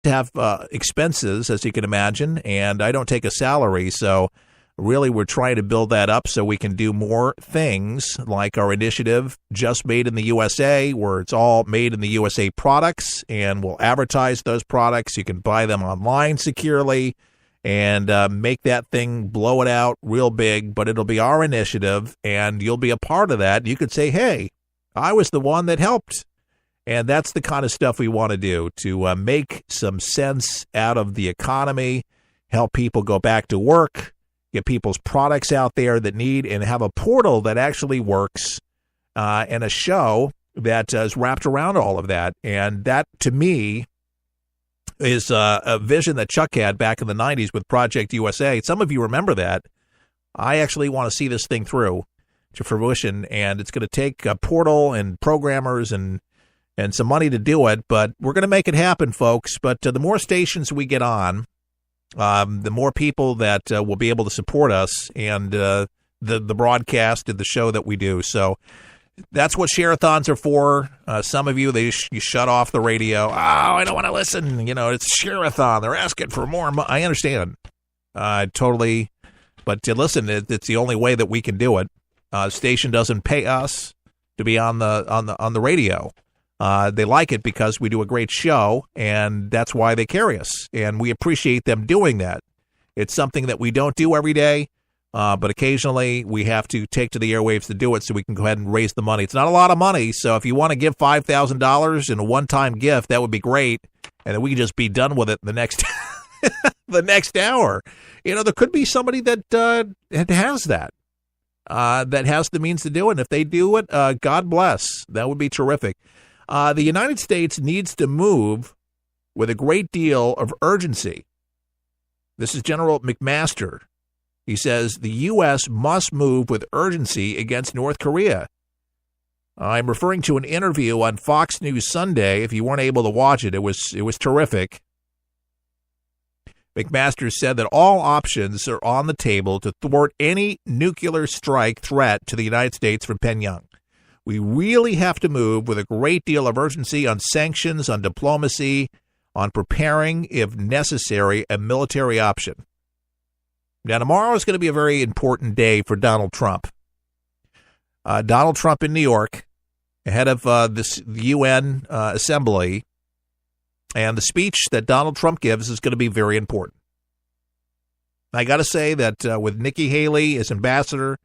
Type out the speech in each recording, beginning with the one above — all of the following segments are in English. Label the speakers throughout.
Speaker 1: to have expenses, as you can imagine, and I don't take a salary, so really we're trying to build that up so we can do more things like our initiative, Just Made in the USA, where it's all made in the USA products, and we'll advertise those products. You can buy them online securely and make that thing, blow it out real big, but it'll be our initiative, and you'll be a part of that. You could say, hey, I was the one that helped. And that's the kind of stuff we want to do, to make some sense out of the economy, help people go back to work, get people's products out there that need, and have a portal that actually works, and a show that is wrapped around all of that. And that, to me, is a vision that Chuck had back in the 90s with Project USA. Some of you remember that. I actually want to see this thing through to fruition, and it's going to take a portal and programmers and some money to do it, but we're going to make it happen, folks. But the more stations we get on, the more people that will be able to support us and the broadcast and the show that we do. So that's what Share-a-thons are for. Some of you, you shut off the radio. Oh, I don't want to listen. It's Share-a-thon. They're asking for more money. I understand. Totally. But listen, it's the only way that we can do it. The station doesn't pay us to be on the radio. They like it because we do a great show, and that's why they carry us. And we appreciate them doing that. It's something that we don't do every day. But occasionally we have to take to the airwaves to do it so we can go ahead and raise the money. It's not a lot of money, so if you want to give $5,000 in a one-time gift, that would be great, and then we can just be done with it the next the next hour. There could be somebody that has that has the means to do it, and if they do it, God bless. That would be terrific. The United States needs to move with a great deal of urgency. This is General McMaster. He says the U.S. must move with urgency against North Korea. I'm referring to an interview on Fox News Sunday. If you weren't able to watch it, it was terrific. McMaster said that all options are on the table to thwart any nuclear strike threat to the United States from Pyongyang. We really have to move with a great deal of urgency on sanctions, on diplomacy, on preparing, if necessary, a military option. Now, tomorrow is going to be a very important day for Donald Trump. Donald Trump in New York, ahead of this UN assembly, and the speech that Donald Trump gives is going to be very important. I got to say that with Nikki Haley as ambassador,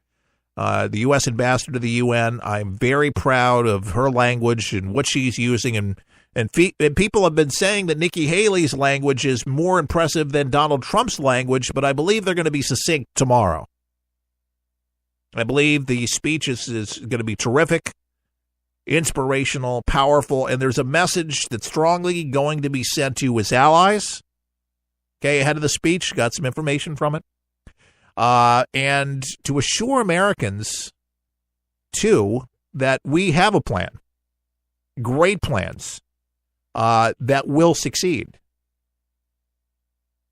Speaker 1: the U.S. ambassador to the UN, I'm very proud of her language and what she's using, and people have been saying that Nikki Haley's language is more impressive than Donald Trump's language, but I believe they're going to be succinct tomorrow. I believe the speech is going to be terrific, inspirational, powerful, and there's a message that's strongly going to be sent to his allies. Okay, ahead of the speech, got some information from it. And to assure Americans, too, that we have a plan, great plans, that will succeed.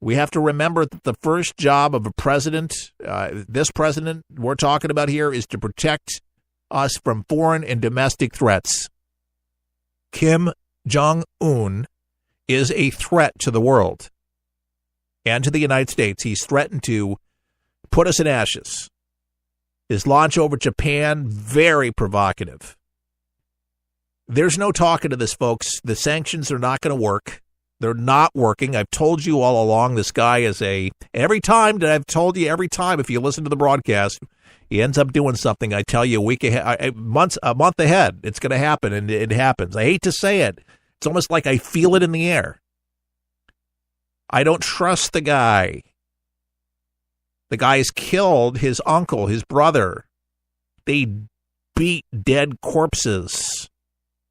Speaker 1: We have to remember that the first job of a president, this president we're talking about here, is to protect us from foreign and domestic threats. Kim Jong-un is a threat to the world and to the United States. He's threatened to put us in ashes. His launch over Japan, very provocative. There's no talking to this, folks. The sanctions are not going to work. They're not working. I've told you all along, this guy is every time, if you listen to the broadcast, he ends up doing something. I tell you, a month ahead, it's going to happen, and it happens. I hate to say it. It's almost like I feel it in the air. I don't trust the guy. The guy has killed his uncle, his brother. They beat dead corpses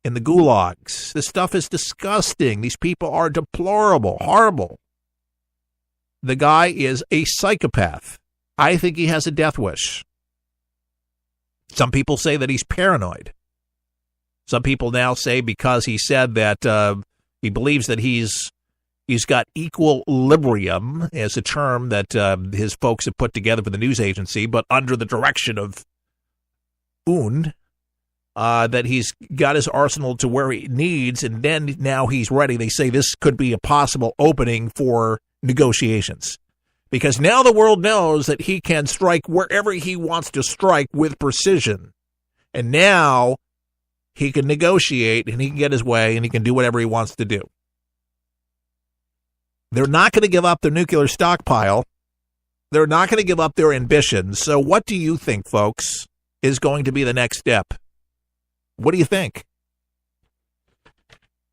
Speaker 1: in the gulags. This stuff is disgusting. These people are deplorable, horrible. The guy is a psychopath. I think he has a death wish. Some people say that he's paranoid. Some people now say because he said that he believes that he's got equilibrium, as a term that his folks have put together for the news agency, but under the direction of Un, that he's got his arsenal to where he needs, and then now he's ready. They say this could be a possible opening for negotiations, because now the world knows that he can strike wherever he wants to strike with precision. And now he can negotiate, and he can get his way, and he can do whatever he wants to do. They're not going to give up their nuclear stockpile. They're not going to give up their ambitions. So what do you think, folks, is going to be the next step? What do you think?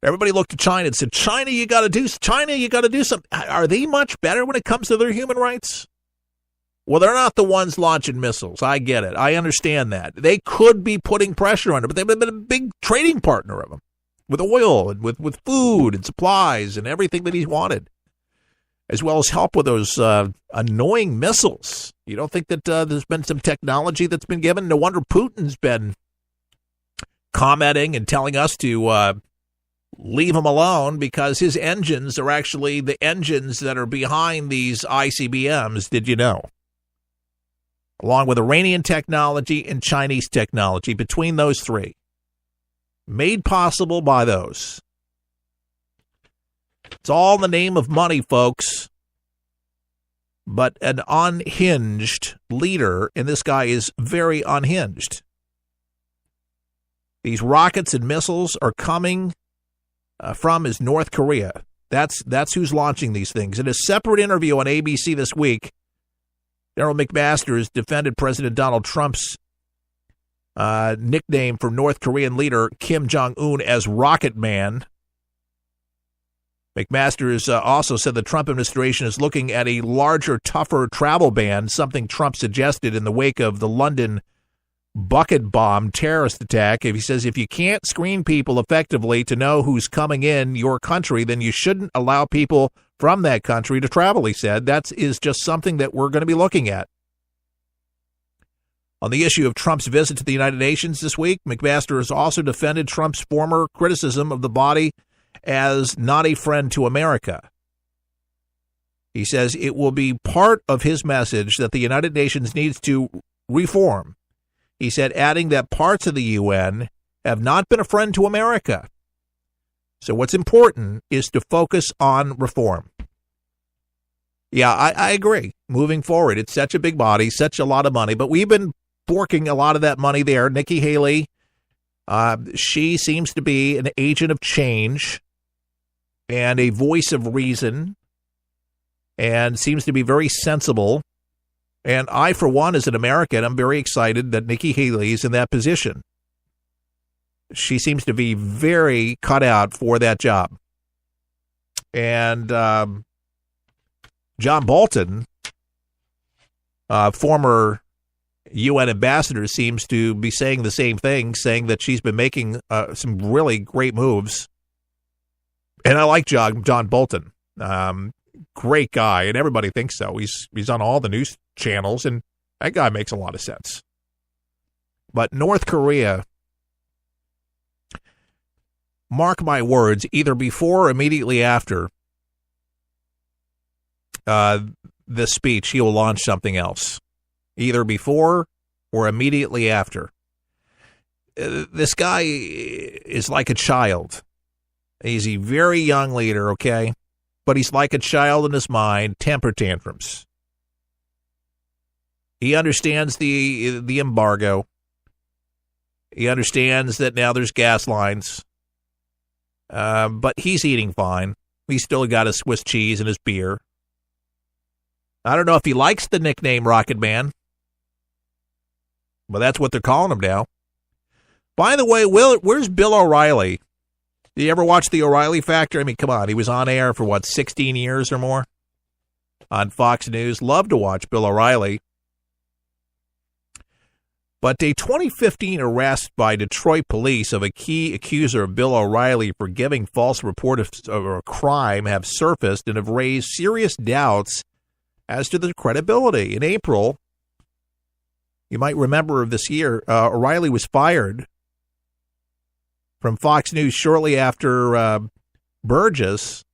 Speaker 1: Everybody looked to China and said, China, you got to do something. Are they much better when it comes to their human rights? Well, they're not the ones launching missiles. I get it. I understand that. They could be putting pressure on it, but they've been a big trading partner of them with oil and with food and supplies and everything that he's wanted, as well as help with those annoying missiles. You don't think that there's been some technology that's been given? No wonder Putin's been commenting and telling us to leave him alone, because his engines are actually the engines that are behind these ICBMs. Did you know? Along with Iranian technology and Chinese technology, between those three, made possible by those. It's all in the name of money, folks. But an unhinged leader, and this guy is very unhinged. These rockets and missiles are coming from is North Korea. That's who's launching these things. In a separate interview on ABC this week, Daryl McMaster defended President Donald Trump's nickname for North Korean leader Kim Jong-un as Rocket Man. McMaster also said the Trump administration is looking at a larger, tougher travel ban, something Trump suggested in the wake of the London bucket bomb terrorist attack. He says if you can't screen people effectively to know who's coming in your country, then you shouldn't allow people from that country to travel, he said. That is just something that we're going to be looking at. On the issue of Trump's visit to the United Nations this week, McMaster has also defended Trump's former criticism of the body as not a friend to America. He says it will be part of his message that the United Nations needs to reform. He said, adding that parts of the UN have not been a friend to America. So what's important is to focus on reform. Yeah, I agree. Moving forward, it's such a big body, such a lot of money, but we've been forking a lot of that money there. Nikki Haley, she seems to be an agent of change and a voice of reason, and seems to be very sensible. And I, for one, as an American, I'm very excited that Nikki Haley is in that position. She seems to be very cut out for that job. And John Bolton, former UN ambassador, seems to be saying the same thing, saying that she's been making some really great moves. And I like John Bolton. Great guy, and everybody thinks so. He's on all the news channels, and that guy makes a lot of sense. But North Korea, mark my words, either before or immediately after the speech, he will launch something else. Either before or immediately after. This guy is like a child. He's a very young leader, okay? But he's like a child in his mind, temper tantrums. He understands the embargo. He understands that now there's gas lines. But he's eating fine. He's still got his Swiss cheese and his beer. I don't know if he likes the nickname Rocket Man, but that's what they're calling him now. By the way, where's Bill O'Reilly? Did you ever watch The O'Reilly Factor? I mean, come on. He was on air for, 16 years or more on Fox News. Love to watch Bill O'Reilly. But a 2015 arrest by Detroit police of a key accuser of Bill O'Reilly for giving false report of a crime have surfaced and have raised serious doubts as to their credibility. In April, you might remember of this year, O'Reilly was fired from Fox News shortly after Burgess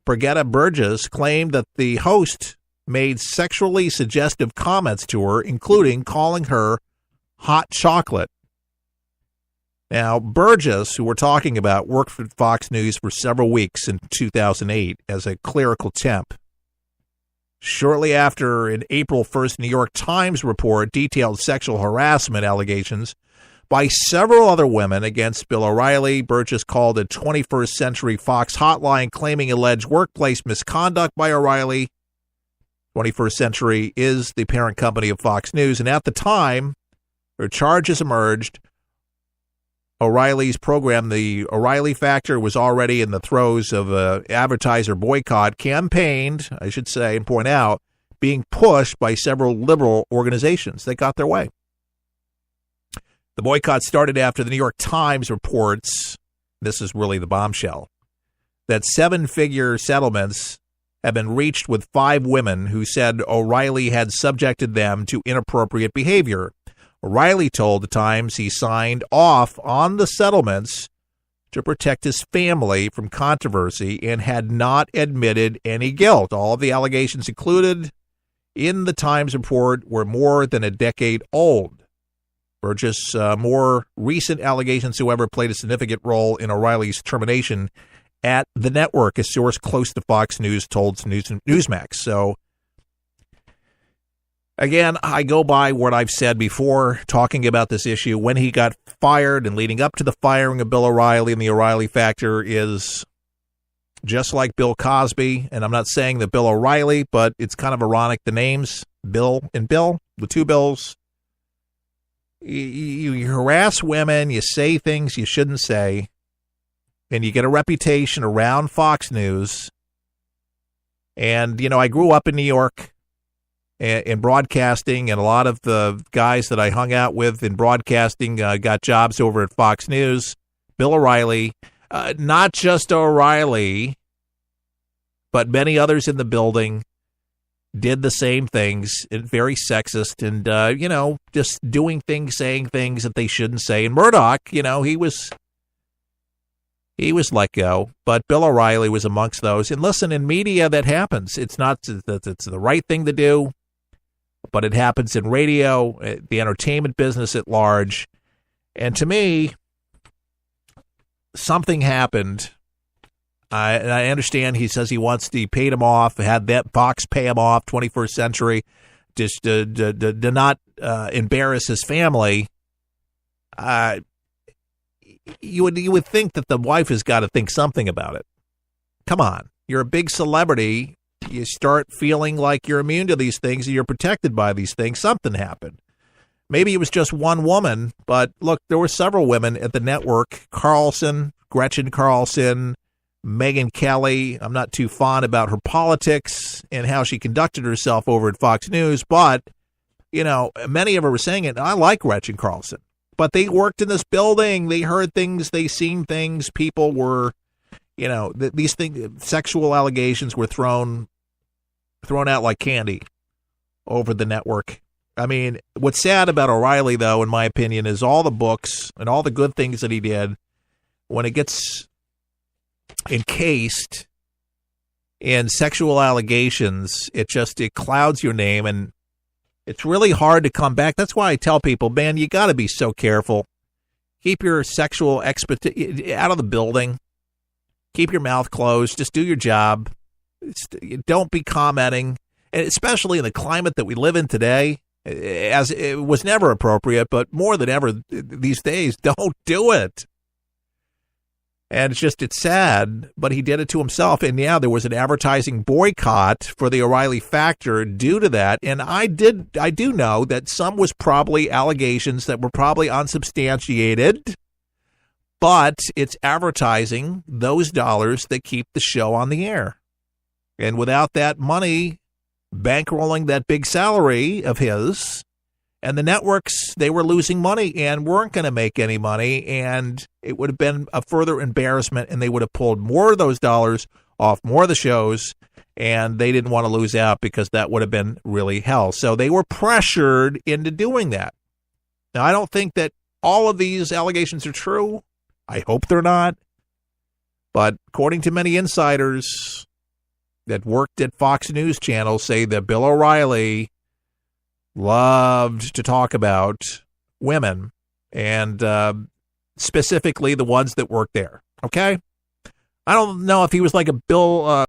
Speaker 1: claimed that the host made sexually suggestive comments to her, including calling her hot chocolate. Now, Burgess, who we're talking about, worked for Fox News for several weeks in 2008 as a clerical temp. Shortly after, an April 1st New York Times report detailed sexual harassment allegations by several other women against Bill O'Reilly. Burgess called a 21st Century Fox hotline claiming alleged workplace misconduct by O'Reilly. 21st Century is the parent company of Fox News, and at the time, her charges emerged. O'Reilly's program, The O'Reilly Factor, was already in the throes of an advertiser boycott, campaigned, I should say, and point out, being pushed by several liberal organizations. They got their way. The boycott started after the New York Times reports, this is really the bombshell, that seven-figure settlements have been reached with 5 women who said O'Reilly had subjected them to inappropriate behavior. O'Reilly told the Times he signed off on the settlements to protect his family from controversy and had not admitted any guilt. All of the allegations included in the Times report were more than a decade old. Burgess' more recent allegations, however, played a significant role in O'Reilly's termination at the network, a source close to Fox News told Newsmax. So, again, I go by what I've said before, talking about this issue. When he got fired and leading up to the firing of Bill O'Reilly and the O'Reilly Factor is just like Bill Cosby. And I'm not saying that Bill O'Reilly, but it's kind of ironic, the names, Bill and Bill, the two Bills. You harass women, you say things you shouldn't say, and you get a reputation around Fox News. And, I grew up in New York in broadcasting, and a lot of the guys that I hung out with in broadcasting got jobs over at Fox News. Bill O'Reilly, not just O'Reilly, but many others in the building did the same things, very sexist, and, just doing things, saying things that they shouldn't say. And Murdoch, he was let go, but Bill O'Reilly was amongst those. And listen, in media, that happens. It's not that it's the right thing to do, but it happens in radio, the entertainment business at large. And to me, something happened. I understand he says he paid him off, had that Fox pay him off, 21st Century, just to not embarrass his family. You would think that the wife has got to think something about it. Come on, you're a big celebrity. You start feeling like you're immune to these things and you're protected by these things. Something happened. Maybe it was just one woman, but look, there were several women at the network. Gretchen Carlson, Megyn Kelly. I'm not too fond about her politics and how she conducted herself over at Fox News, but, many of her were saying it. I like Gretchen Carlson, but they worked in this building. They heard things. They seen things. People were, these things, sexual allegations were thrown out like candy over the network. I mean, what's sad about O'Reilly, though, in my opinion, is all the books and all the good things that he did, when it gets encased in sexual allegations, it clouds your name, and it's really hard to come back. That's why I tell people, man, you got to be so careful. Keep your sexual expertise out of the building. Keep your mouth closed. Just do your job. Don't be commenting, and especially in the climate that we live in today, as it was never appropriate, but more than ever these days, don't do it. And it's sad, but he did it to himself. And yeah, there was an advertising boycott for the O'Reilly Factor due to that. And I do know that some was probably allegations that were probably unsubstantiated, but it's advertising, those dollars that keep the show on the air. And without that money bankrolling that big salary of his, and the networks, they were losing money and weren't going to make any money, and it would have been a further embarrassment, and they would have pulled more of those dollars off more of the shows, and they didn't want to lose out because that would have been really hell. So they were pressured into doing that. Now, I don't think that all of these allegations are true. I hope they're not. But according to many insiders that worked at Fox News Channel, say that Bill O'Reilly loved to talk about women and specifically the ones that work there. Okay? I don't know if he was like a Bill